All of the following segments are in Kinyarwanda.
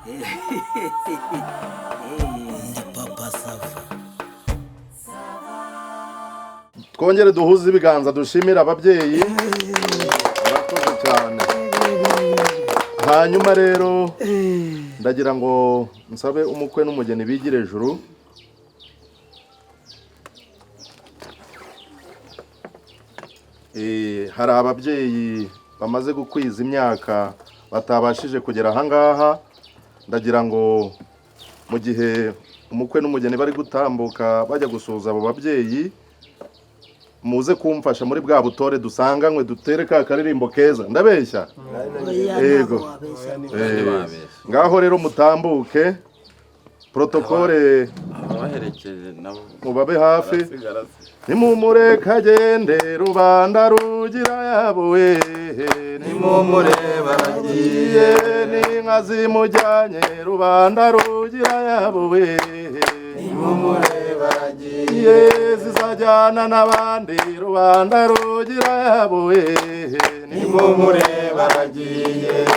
Ndi papa sava. Twongere duhuze ibiganza dushimira ababyeyi. Murakoze cyane. Hanyuma rero ndagira ngo nsabe umukwe n'umugeni bigire ejuru. Hari ababyeyi bamaze gukwiza imyaka batabashije kugera aha ngaha, ndagira ngo mu gihe umukwe n'umugeni bari gutambuka bajya gusuhuza abo babyeyi, muze kumfasha muri bwa butore dusanganywe dutere ka karirimbo keza. Ndabeshya? Yego. Ngaho rero mutambuke, protokole abaherekeje nabo mubabe hafi. Nimumureka agende rubanda rugira yabo we, nimumureba aragiye, n'inka zimujyanye rubanda rugira yabo we, nimumureba aragiye, zizajyana n'abandi rubanda rugira yabo we, nimumureba aragiye,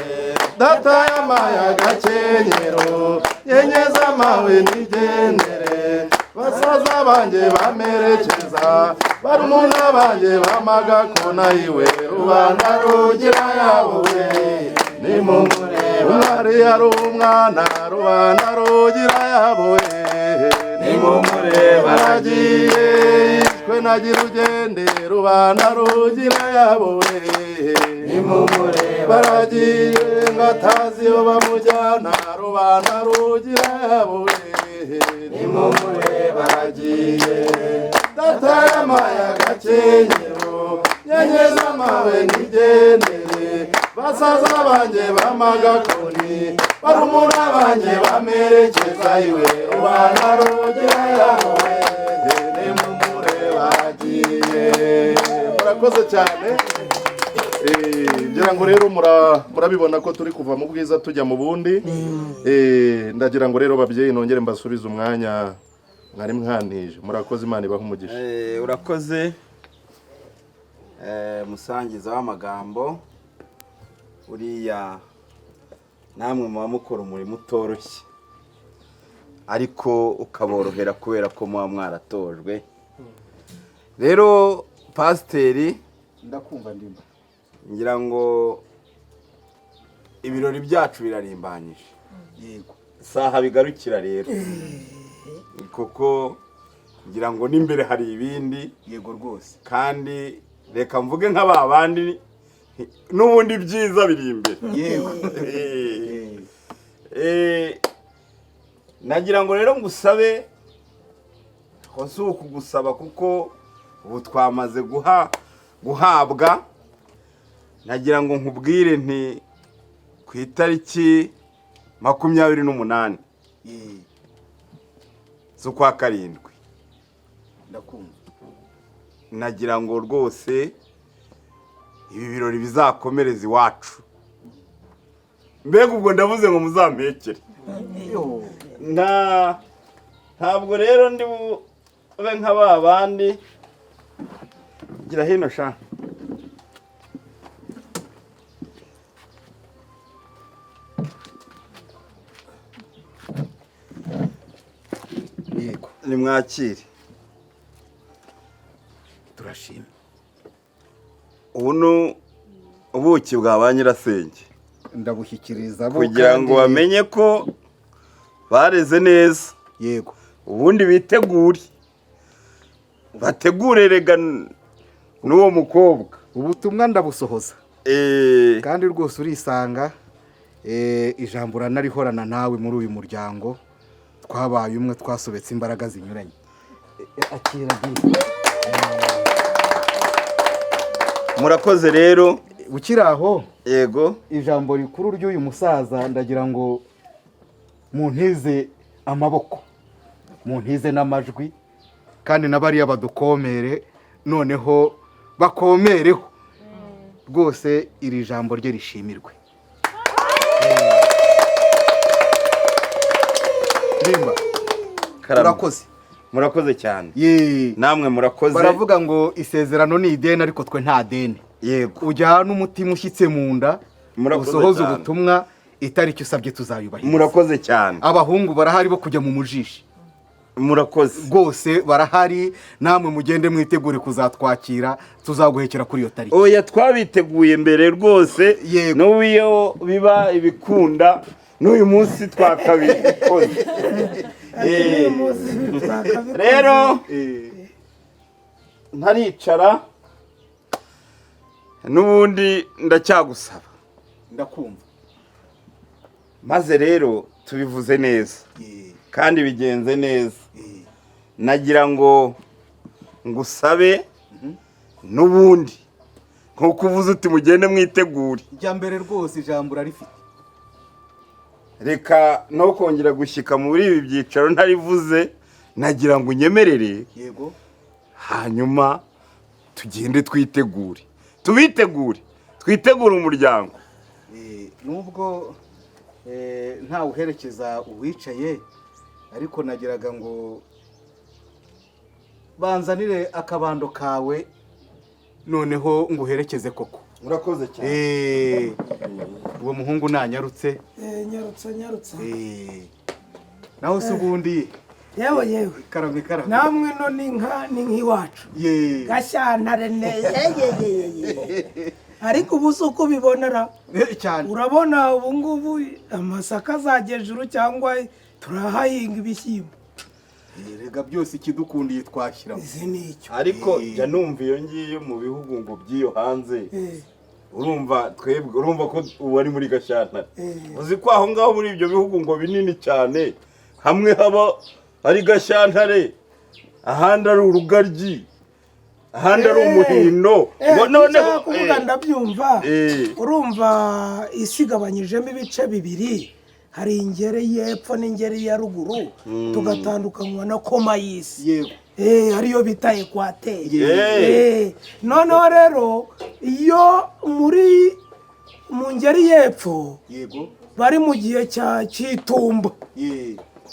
data yamaye agakenyero nyenyeza amawe nigendere, basaza banjye bamerekeza barumuna banjye bamaga kona iwe rubanda rugira yabo we, nimumureba umwari yari umwana rubanda rugira yabo we, nimumureba aragiye twe nagira ugende rubanda rugira yabo we, nimumureba baragiye ngatazi yo bamujyana rubanda rugira yabo we, nimumureba aragiye, data yamaye agakenyero nyenyeza amawe nigendere, basaza banjye bamaga koni barumuna banjye bamerekeza iwe rubanda rugira yabo we, nimumureba aragiye. Murakoze cyane. Ngira ngo rero murabibona ko turi kuva mu bwiza tujya mu bundi. Ndagira ngo rero babyeyi nongere mbasubize umwanya mwari mwanije. Murakoze, Imana ibaha umugisha. Urakoze musangiza w'amagambo, uriya namwe muba mukora umurimo utoroshye ariko ukaborohera kubera ko muba mwaratojwe. Rero pasiteri, ndakumva ndimba, ngira ngo ibirori byacu birarimbanyije. yego Saha bigarukira rero kuko ngira ngo n'imbere hari ibindi. yego rwose, kandi reka mvuge nk'aba bandi n'ubundi byiza biri imbere. yego nagira ngo rero ngusabe, aho si ukugusaba kuko ubu twamaze guhabwa, nagira ngo nkubwire nti ku itariki 28 z'ukwa karindwi, ndakumva, nagira ngo rwose ibi birori bizakomereza iwacu. Mbega ubwo ndavuze ngo muzampekere. Ntabwo rero ndi bube nk'aba bandi. Gira hino sha. yego Nimwakire. turashima, Ubu ubuki bwa ba nyirasenge, ndabushyikiriza bo kugira ngo bamenye ko bareze neza. yego Ubundi bategure rega n'uwo mukobwa. ubutumwa ndabusohoza, kandi rwose urisanga ijambo uranarihorana nawe muri uyu muryango, twabaye umwe, twasobetse imbaraga zinyuranye. Akira Murakoze rero. ukiri aho, Yego. ijambo rikuru ry'uyu musaza ndagira ngo muntize amaboko, muntize n'amajwi, kandi n'abariya badukomere, noneho bakomereho rwose iri jambo rye rishimirwe. Ndimba, urakoze. Murakoze cyane. Ye, Namwe murakoze. baravuga ngo isezerano ni ideni, ariko twe nta deni. Yego. Ujya n'umutima ushyitse mu nda, Murakoze usohoza cyane. ubutumwa, itariki usabye tuzayubahiriza. murakoze cyane, Abahungu barahari bo kujya mu mujishi murakoze rwose barahari, namwe mugende mwitegure kuzatwakira, tuzaguhekera kuri iyo tariki. oya twabiteguye mbere rwose, Yego. n'ubu iyo biba ibikunda n'uyu munsi twakabikoze. Rero ntaricara n'ubundi ndacyagusaba, Ndakumva. maze rero tubivuze neza kandi bigenze neza. Nagira ngo ngusabe n'ubundi nk'uko uvuze uti mugende mwitegure, Ijya mbere rwose ijambo urarifite. reka no kongera gushyika muri ibi byicaro ntarivuze, nagira ngo unyemerere, Yego. hanyuma tugende twitegure, tubitegure, twitegure umuryango. Nubwo ntawe uherekeza uwicaye, ariko nagiraga ngo banzanire akabando kawe noneho nguherekeze koko. Murakoze cyane. Uwo muhungu nanyarutse. Nyarutsa Naho se ubundi yewe karame. namwe no ni nk'iwacu Gashyantare ariko ubu si uko ubibonera cyane. urabona ubu ngubu amasaka azajya hejuru cyangwa turahahinga ibishyimbo. Rega byose ikidukundiye twashyiramo. Izi ni icyo Ariko jya numva iyo ngiyo mu bihugu ngo by'iyo hanze, urumva twebwe, urumva ko ubu ari muri Gashyantare, uzi ko aho ngaho muri ibyo bihugu ngo binini cyane, hamwe haba ari Gashyantare, ahandi ari Urugaryi, ahandi ari Umuhindo. noneho kuvuga ndabyumva. Urumva isi igabanyijemo ibice bibiri, hari ingeri y'epfo n'ingeri ya ruguru, tugatandukanywa na koma y'isi. Yego. Ariyo bita ekwateri. Noneho rero iyo mu ngeri y'epfo Yego. bari mu gihe cy'itumba,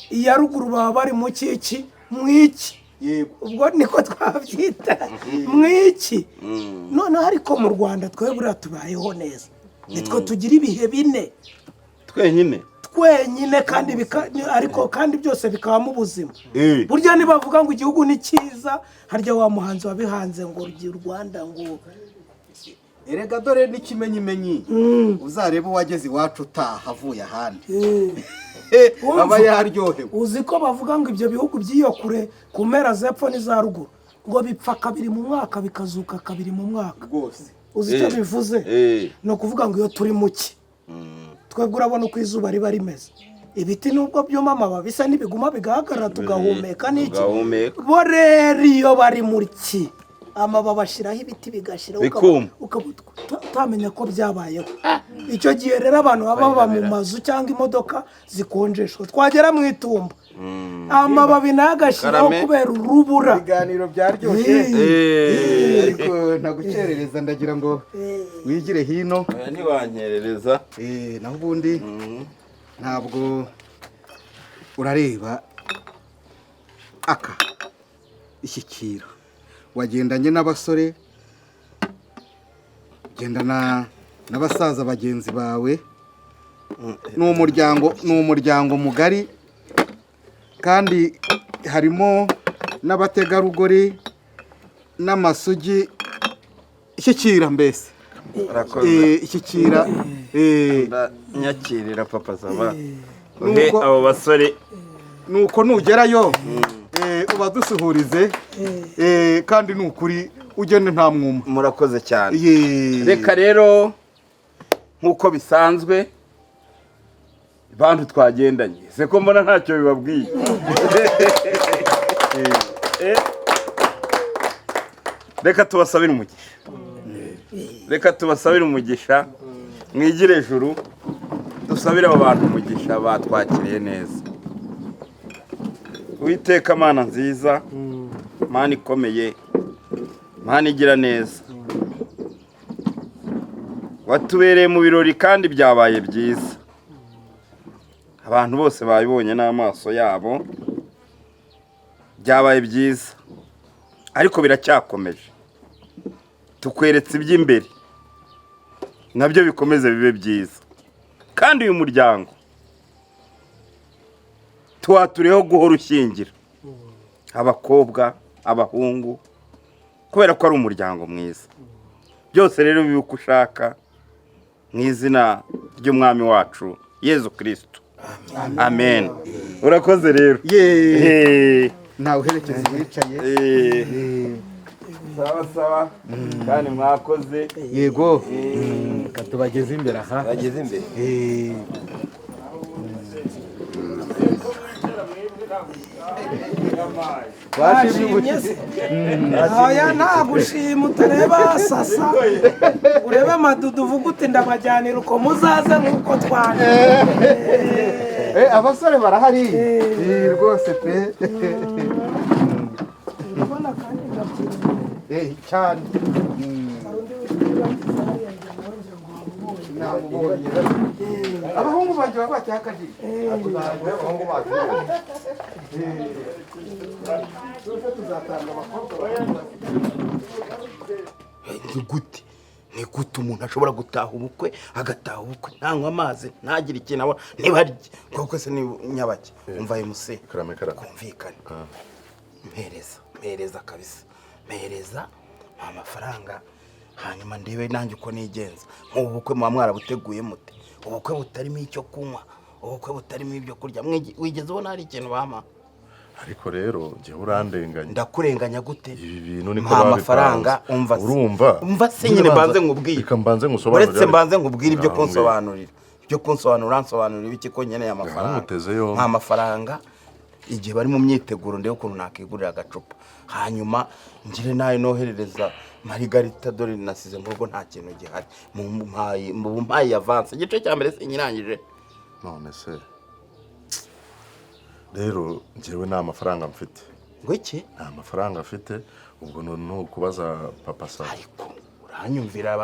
iya ruguru baba bari mu cyiki mwiki, Yego. ubwo niko twabyita mwiki. Noneho ariko mu Rwanda twe buriya tubayeho neza, nitwe tugira ibihe bine twenyine kandi ariko kandi byose bikabamo ubuzima. Burya nibavuga ngo igihugu ni cyiza, harya wa muhanzi wabihanze ngo rugira u Rwanda ngo Erega dore n'ikimenyimenyi, uzarebe uwageze iwacu utaha avuye ahandi aba yaryohewe. uzi ko bavuga ngo ibyo bihugu by'iyo kure ku mpera z'epfo n'iza ruguru ngo bipfa kabiri mu mwaka bikazuka kabiri mu mwaka Rwose. uzi icyo bivuze? Ni ukuvuga ngo iyo turi muki, twebwe urabona uko izuba riba rimeze, ibiti nubwo byuma amababi bisa n'ibiguma bigahagarara tugahumeka n'iki. Bo rero iyo bari muri ki, amababi ashyiraho ibiti bigashira, utamenya ko byabayeho. Icyo gihe rero abantu baba mu mazu cyangwa imodoka zikonjeshwa, twagera mu itumba amababi nagashyiraho kubera urubura. Ibiganiro byaryoshye, ariko ntagucerereza, ndagira ngo wigire hino. ntiwanyerereza. Naho ubundi ntabwo urareba aka ishyikira, wagendanye n'abasore, ugendana n'abasaza bagenzi bawe, ni umuryango mugari, kandi harimo n'abategarugori n'amasugi. Ishyikira mbese ishyikira. Nyakirira papa saba, uhe abo basore, nuko nugerayo ubadusuhurize, kandi nukuri ugende nta mwuma. murakoze cyane. Reka rero nk'uko bisanzwe bantu twagendanye, se ko mbona ntacyo bibabwiye. Reka tubasabire umugisha, reka tubasabire umugisha, mwigire ejuru, dusabire abo bantu umugisha batwakiriye neza. Uwiteka Mana nziza, Mana ikomeye, Mana igira neza, watubereye mu birori kandi byabaye byiza, abantu bose babibonye n'amaso yabo, byabaye byiza, ariko biracyakomeje. Tukweretse iby'imbere nabyo bikomeze bibe byiza. kandi uyu muryango tuwaturiyeho guhora ushyingira abakobwa abahungu kubera ko ari umuryango mwiza. Byose rero bibe uko ushaka mu izina ry'umwami wacu Yezu Kristo. Amen. Urakoze rero. nawe uherekeza wicaye. Sawa kandi mwakoze. Yego katubageze imbere aha. bageze imbere. Washimye se? Oya nagushima utareba sasa. Urebe amadudu uvuga uti ndabajyanira uko muzaze nk'uko twaje. Abasore barahari rwose pe. Urabona kandi ndabyina. Cyane. Abahungu banje babati hakaji. Abahungu banje. Ni gute umuntu ashobora gutaha ubukwe agataha ubukwe ntanywa amazi ntagire ikintu abona ntibarye kuko se ni nyabake umva MC kumvikana mpereza kabisa mpereza amafaranga hanyuma ndebe nanjye uko nigenza mu bukwe muba mwarabuteguye mute ubukwe butarimo icyo kunywa ubukwe butarimo ibyo kurya wigeze ubona hari ikintu bama ariko rero njye urandenganya ndakurenganya gute ibi bintu niko babipanze amafaranga umva se nyine mbanze nkubwire reka mbanze ngusobanurire uretse mbanze nkubwire ibyo kunsobanurira nsobanurira ibiki ko nkeneye amafaranga nta mafaranga igihe bari mu myiteguro ndebe ukuntu nakigurira agacupa hanyuma ngire nayo noherereza Marigarita dore nasize mu rugo nta kintu gihari mu mpayi avance igice cya mbere sinyirangije none se rero njyewe nta mafaranga mfite ngo iki nta mafaranga afite ubwo no kubaza papa Sava ariko uranyumvira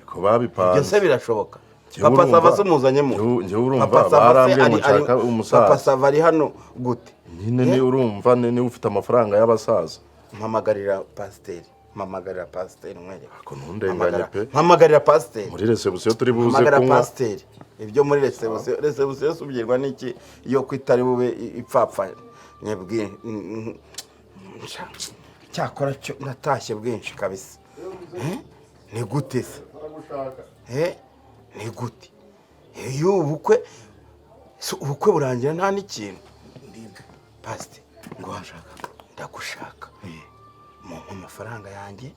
ko babipanze byose birashoboka papa Sava se muzanyemo njyewe urumva barambye mushaka umusaza papa Sava ari hano gute nyine ni urumva ni ufite amafaranga y'abasaza mpamagarira pasiteri mwereka ako ntundenganye pe mpamagarira pasiteri muri reception turi buze mpamagara kunywa pasiteri ibyo muri reception subirwa n'iki iyo kwitari bube ipfapfa nyebwi cyakora cyo natashye bwinshi kabisa ni gute se ni gute ubukwe burangira nta n'ikintu pasiteri ngo ndagushaka mu mafaranga yanjye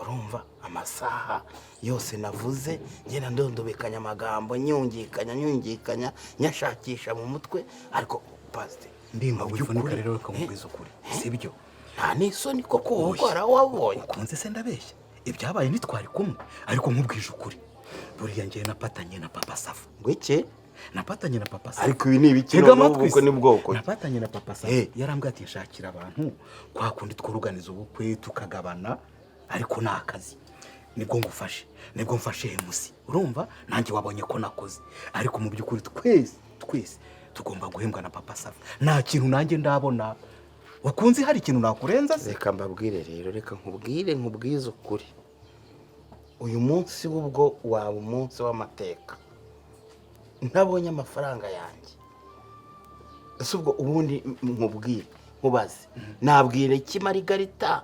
urumva amasaha yose navuze ngenda ndondobekanya amagambo nyungikanya nyashakisha mu mutwe ariko pasiteri ndimba wifunika rero ukamubwiza ukuri sibyo nta n'isoni koko ubukora wabonye ukunze se ndabeshya ibyabaye ntitwari kumwe ariko nkubwije ukuri buriya ngiye napatanye na papa Sava ngo iki napatanye na papa Sava ariko ibi ni ibiki n'ubukwe ni bwoko napatanye na papa Sava yarambwiye ati nshakira abantu kwa kundi tworuganiza ubukwe tukagabana ariko ni akazi nibwo mfashe MC urumva nanjye wabonye ko nakoze ariko mu by'ukuri twese tugomba guhembwa na papa Sava nta kintu nanjye ndabona wakunze hari ikintu nakurenza se reka mbabwire rero reka nkubwize ukuri uyu munsi w'ubwo waba umunsi w'amateka ntabonye amafaranga yanjye ese ubwo ubundi nkubaze nabwire iki Marigarita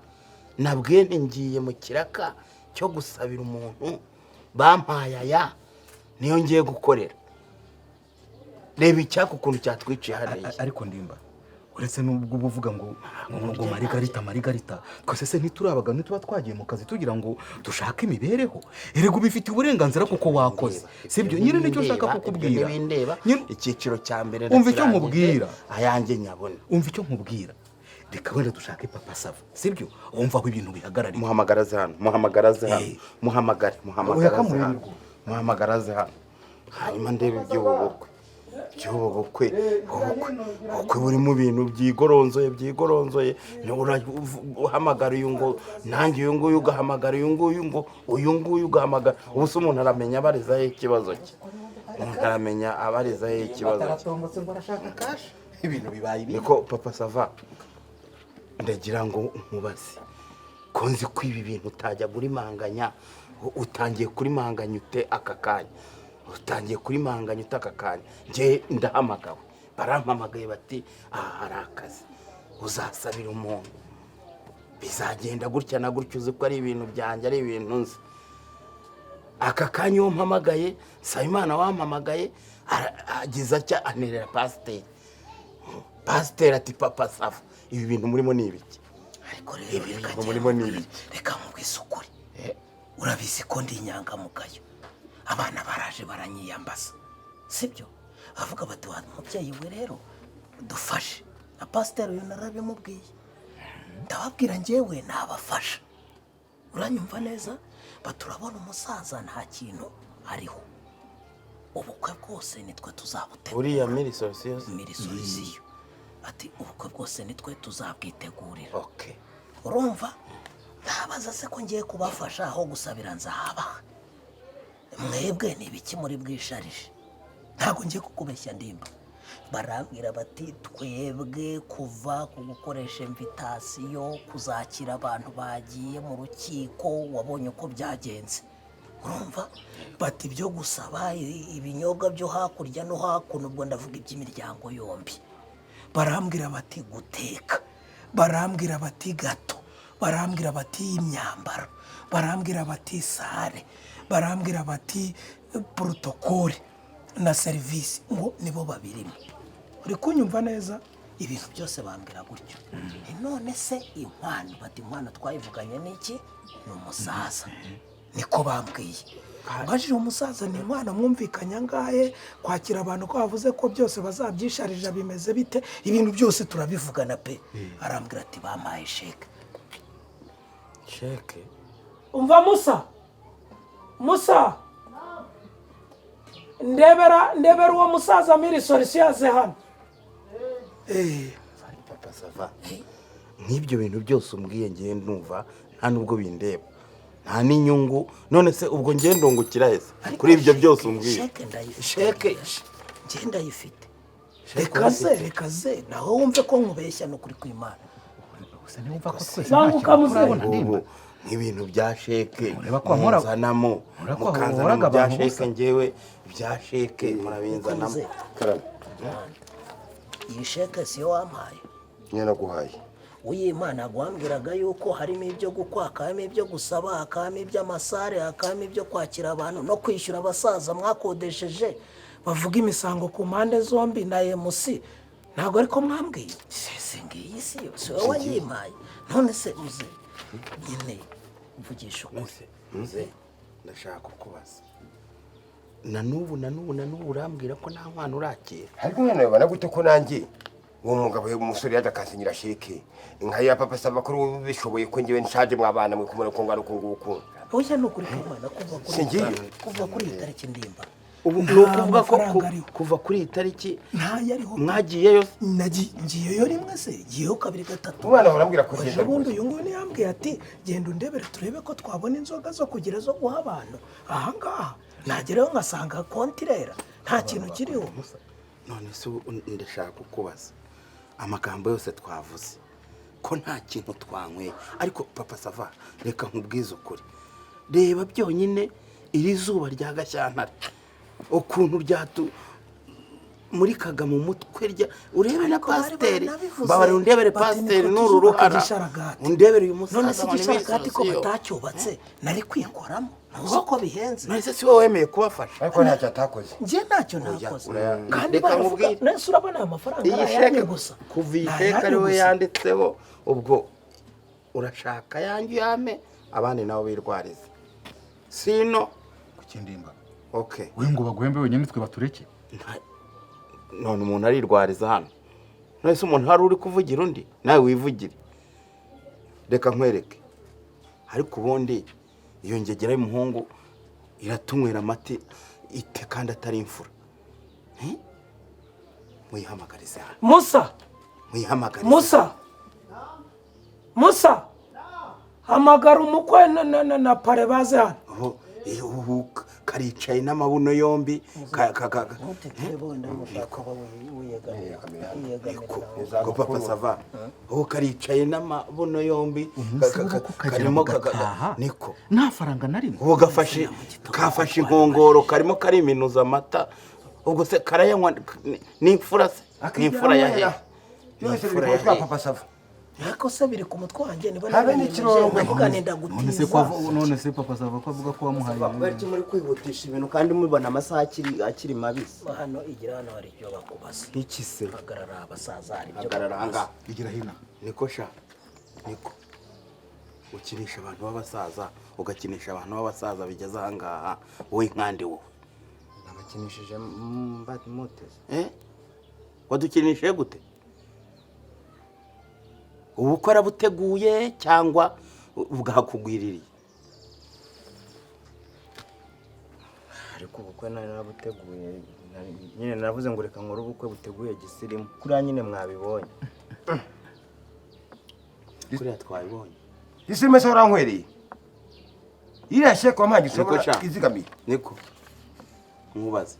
nabwiye ngiye mu kiraka cyo gusabira umuntu bampaye aya niyo ngiye gukorera reba icyaka ukuntu cyatwiciye hariya ariko ndimba uretse n'ubwo uvuga ngo Marigarita twese se ntiturabaga ntituba twagiye mu kazi tugira ngo dushake imibereho erega ubifitiye uburenganzira kuko wakoze sibyo nyine nicyo ushaka kukubwira icyiciro cya mbere umva icyo nkubwira ayanjye nyabona umva icyo nkubwira reka wenda dushake papa Sava sibyo wumva aho ibintu bihagarariye muhamagaraze hano muhamagaraze hano hanyuma ndebe iby'ubukwe buri mu bintu byigoronzoye uhamagara uyu ngo nanjye uyu nguyu ugahamagara uyu nguyu ngo uyu nguyu ugahamagara ubu se umuntu aramenya abarizaho ikibazo cye ibintu bibaye ibi niko papa Sava ndagira ngo nkubaze ko nzi ko ibi bintu utajya gurimanganya utangiye kuri manganyute aka kanya nge ndahamagawe barampamagaye bati aha hari akazi uzasabira umuntu bizagenda gutya na gutya uzi ko ari ibintu byanjye ari ibintu nzi aka kanya uwo mpamagaye Nsabimana wampamagaye agize atya anerera pasiteri ati papa Sava ibi bintu murimo ni ibiki ariko rero reka mubwise ukuri urabizi ko ndi inyangamugayo abana baraje baranyiyambaza sibyo bavuga bati wa mubyeyi we rero dufashe na pasiteri uyu narabimubwiye ndababwira njyewe nabafasha uranyumva neza baturabona umusaza nta kintu ariho ubukwe bwose nitwe tuzabutegura uriya mirisorisiyo ati ubukwe bwose nitwe tuzabwitegurira okay urumva ntabaza se ko ngiye kubafasha aho gusabira nzabaha mwebwe ni ibiki muri bwisharije ntabwo ngiye kukubeshya ndimba barambwira bati twebwe kuva ku gukoresha invitasiyo kuzakira abantu bagiye mu rukiko wabonye uko byagenze urumva bati byo gusaba ibinyobwa byo hakurya no hakuno ubwo ndavuga iby'imiryango yombi barambwira bati guteka barambwira bati gato barambwira bati imyambaro barambwira bati sare barambwira bati protokole na serivisi ngo nibo babirimo uri kunyumva neza ibintu byose bambwira gutyo none se inkwano bati inkwano twayivuganye n'iki ni umusaza niko bambwiye mbajije umusaza ni inkwano mwumvikanye angahe kwakira abantu ko bavuze ko byose bazabyisharija bimeze bite ibintu byose turabivugana pe arambwira ati bampaye sheke umva musa ndebera uwo musaza mirisorisiyo yaze hano papa Sava nk'ibyo bintu byose umbwiye ngiye ndumva nta nubwo bindeba nta n'inyungu none se ubwo ngiye ndungukira hese kuri ibyo byose umbwiye sheke ngiye ndayifite reka ze naho wumve ko nkubeshya no kuri kw'Imana banguka muzabona nk'ibintu bya sheke muzanamo mukanzana mu bya sheke ngewe bya sheke murabinzanamo iyi sheke siyo wampaye nyine naguhaye uyimana aguhambiraga yuko harimo ibyo gukwa hakabamo ibyo gusaba hakabamo iby'amasare hakabamo ibyo kwakira abantu no kwishyura abasaza mwakodesheje bavuga imisango ku mpande zombi na MC ntabwo ariko mwambwiye se ngiyi si yo si wowe wayimpaye none se uze nyine mvugisha uze ndashaka kukubaza na n'ubu urambwira ko nta mwana urakira ariko mwana we banagute ko nanjye uwo mugabo umusore yaje akansinyira sheke inka ya papa Sava ko bishoboye ko ngewe nshaje mwabana mwe kumara ko ngara ukunguku oya no kuri Imana kuva kuri itariki ndimba ubu nukuvuga ko kuva kuri itariki mwagiyeyo ngiyeyo rimwe se giyeho kabiri gatatu umwana barambwira ko genda bundi uyu nguyu yambwiye ati genda undebere turebe ko twabona inzoga zo kugira zo guha abantu aha ngaha nagereho ngasanga kontirera nta kintu kiriho none se ndashaka kukubaza amagambo yose twavuze ko nta kintu twanyweye ariko papa Sava reka nkubwize ukuri reba byonyine iri zuba rya Gashyantare ukuntu murikaga mu mutwe rya urebe na pasiteri babare undebere pasiteri n'uru ruhara undebere uyu musaza none se igisharagati ko batacyubatse nari kwikoramo ntuzi ko bihenze none se si wowe wemeye kubafasha ariko ntacyo atakoze njye ntacyo nakoze kandi baravuga nese urabona aya mafaranga iyi sheke gusa kuva iyi sheke ariwe yanditseho ubwo urashaka yanjye uyame abandi nabo birwariza sino kukindimba okay we ngo bagwembe wenyine twe batureke none umuntu arirwariza hano none se umuntu hari uri kuvugira undi nawe wivugire reka nkwereke ariko ubundi iyo ngegera y'umuhungu iratunywera amati ite kandi atari imfura muyihamagarize hano muyihamagarize Musa hamagara umukwe na pare baze hano karicaye n'amabuno yombi ko papa sava aho karicaye n'amabuno yombi karimo niko nta faranga na rimwe ubu kafashe inkongoro karimo kariminuza amata ubwo se karayanywa n'imfura se n'imfura ya he n'imfura ya papa sava ariko se biri ku mutwe wanjye niba habe n'ikirongo ndavuga nenda gutiza none se papa sava ko avuga ko wamuhaye bariki muri kwihutisha ibintu kandi mubona amasaha akiri mabisi hano igira hano hari ibyo bakubaza iki se hagarara abasaza hari ibyo hagarara anga igira hino niko sha niko ukinisha abantu b'abasaza ugakinisha abantu b'abasaza bigeze ahangaha wowe nkande wowe nabakinishije moteze wadukinishije gute ubukwe arabuteguye cyangwa bwakugwiririye ariko ubukwe nari nabuteguye nyine navuze ngo reka nkore ubukwe buteguye gisirimu kuriya nyine mwabibonye kuriya twabibonye isime se urankwereye iriya sheke wampaye isobora izigamiye niko nkubaze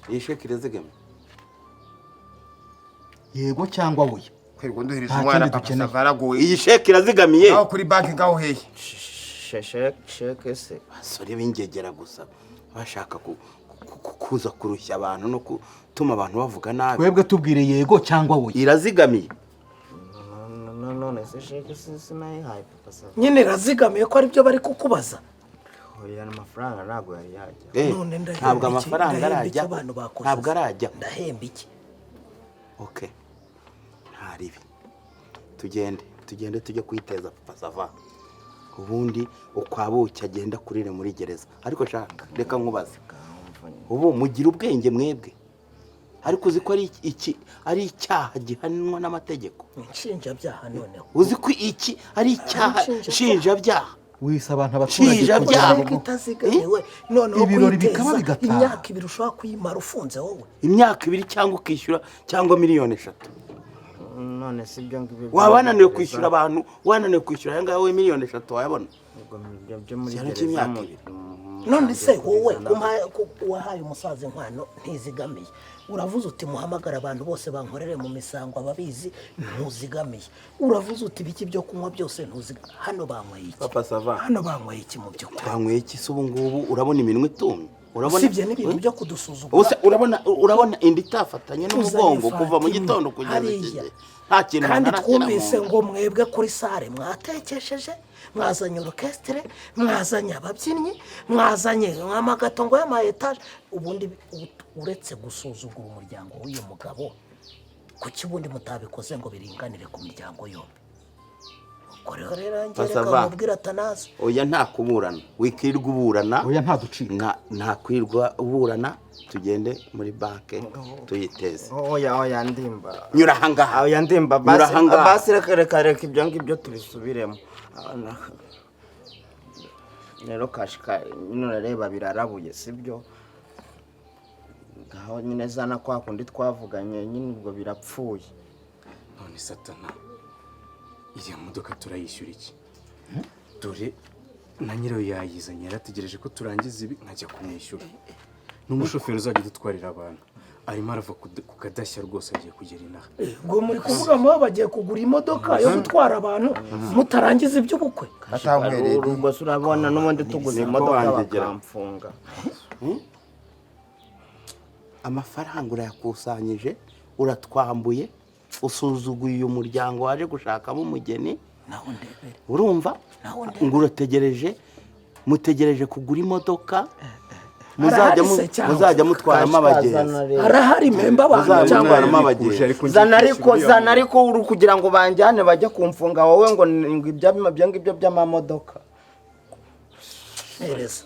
iyi sheke irazigamiye yego cyangwa oya kwerwa nduhiriza umwana papa sava aragoye iyi sheke irazigamiye aho kuri banki ngaho heye sheke se basore b'ingegera gusa bashaka kuza kurushya abantu no gutuma abantu bavuga nabi twebwe tubwire yego cyangwa oya irazigamiye none se sheke sinayihaye papa sava nyine irazigamiye ko aribyo bari kukubaza oya n'amafaranga ntabwo yari yajya none ntabwo amafaranga arajya abantu bakoze ntabwo arajya ndahemba iki okay ntaribi tugende tujye kwiteza papa sava ubundi ukwabuki agenda kurire muri gereza ariko shaka reka nkubaze ubu mugira ubwenge mwebwe ariko uzi ko ari icyaha gihanwa n'amategeko inshinjabyaha noneho uzi ko iki ari icyaha nshinjabyaha wisa abantu abaturage sheke itazigamiwe noneho ibirori bikaba kwiteza bigataha. imyaka 2 ushobora kuyimara ufunze wowe imyaka 2 cyangwa ukishyura cyangwa miliyoni 3 none si ibyo ngibyo wabananiwe kwishyura abantu wananiwe kwishyura aya ngaya we miliyoni 3 wayabona byo muri Cyane gereza cy'imyaka none se wowe wahaye umusaza inkwano ntizigamiye uravuze uti muhamagara abantu bose bankorere mu misango ababizi ntuzigamiye uravuze uti biki byo kunywa byose ntuzigamiye hano banyweye iki papa sava hano banyweye iki mu by'ukuri banyweye iki se ubu ngubu urabona iminwe itumye urabona usibye n'ibintu byo kudusuzugura urabona indi itafatanye n'umugongo kuva mu gitondo kugeza hariya. iki nta kintu kandi ntarakira twumvise mu- ngo mwebwe kuri sare mwatekesheje mwazanye orchestre mwazanye ababyinnyi mwazanye amagato ngo y'ama etage ubundi uretse gusuzugura umuryango w'uyu mugabo kuki ubundi mutabikoze ngo biringanire ku miryango yombi ubwo rero ngereka Basava. mubwira atanazi oya nta kuburana wikirirwa uburana oya nta ducika nta kwirirwa uburana tugende muri banke tuyiteze oya ndimba nyura ahangaha oya ndimba Nyura ahangaha. basi reka ibyo ngibyo tubisubiremo rero kashika nyine reba birarabuye sibyo ngaho nyine zana kwa kundi twavuganye nyine ubwo birapfuye none satana iriya modoka turayishyura iki dore na nyirayo yayizanye yarategereje ko turangiza ibi nkajya kumwishyura n'umushoferi uzajya udutwarira abantu arimo arava ku kadashya rwose agiye kugera inaha ubwo muri kuvuga ngo bagiye kugura imodoka yo gutwara abantu mutarangiza iby'ubukwe atangwereye ubwo se urabona n'ubundi tuguze imodoka bakamfunga amafaranga urayakusanyije uratwambuye usuzuguye uyu muryango waje gushakamo umugeni naho ndebere urumva naho ndebere ngo mutegereje kugura imodoka muzajya mutwaramo abagenzi harahari memba abantu cyangwa muzamutwaramo abagenzi zana ariko uri kugira ngo banjyane bajye kumfunga wowe ngo ibyo ngibyo by'amamodoka hereza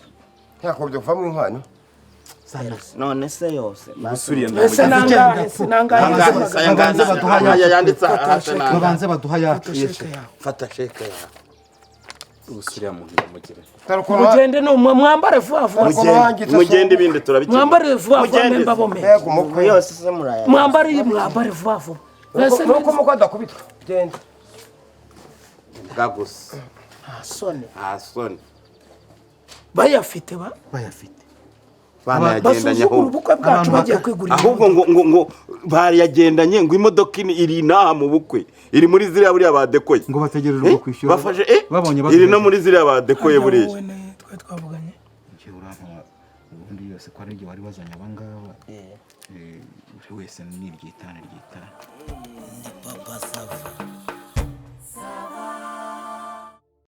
ntakobye kuvamo inkwano none se yose ubusuriye ese nangahe babanze baduha yacu fata sheke yawe ubusuriya muntu ndamugire mugende no mwambare vuba vuba mugende ibindi turabikemura mwambare vuba vuba memba bombe mbega umukwe yose se muraya mwambare vuba vuba nuko umukwe adakubitwa genda bwa gusa sone nta soni bayafite bayafite banayagendanye basuzugura ubukwe bwacu bagiye kwigurira ahubwo ngo barayagendanye ngo imodoka iri inaha mu bukwe iri muri ziriya buriya badekoye ngo bategereje ubwo kwishyura bafashe babonye iri no muri ziriya badekoye buriya twari twavuganye njye urampa ubundi yose ko ari igihe wari wazanye abangaba buri wese niryitane ryitane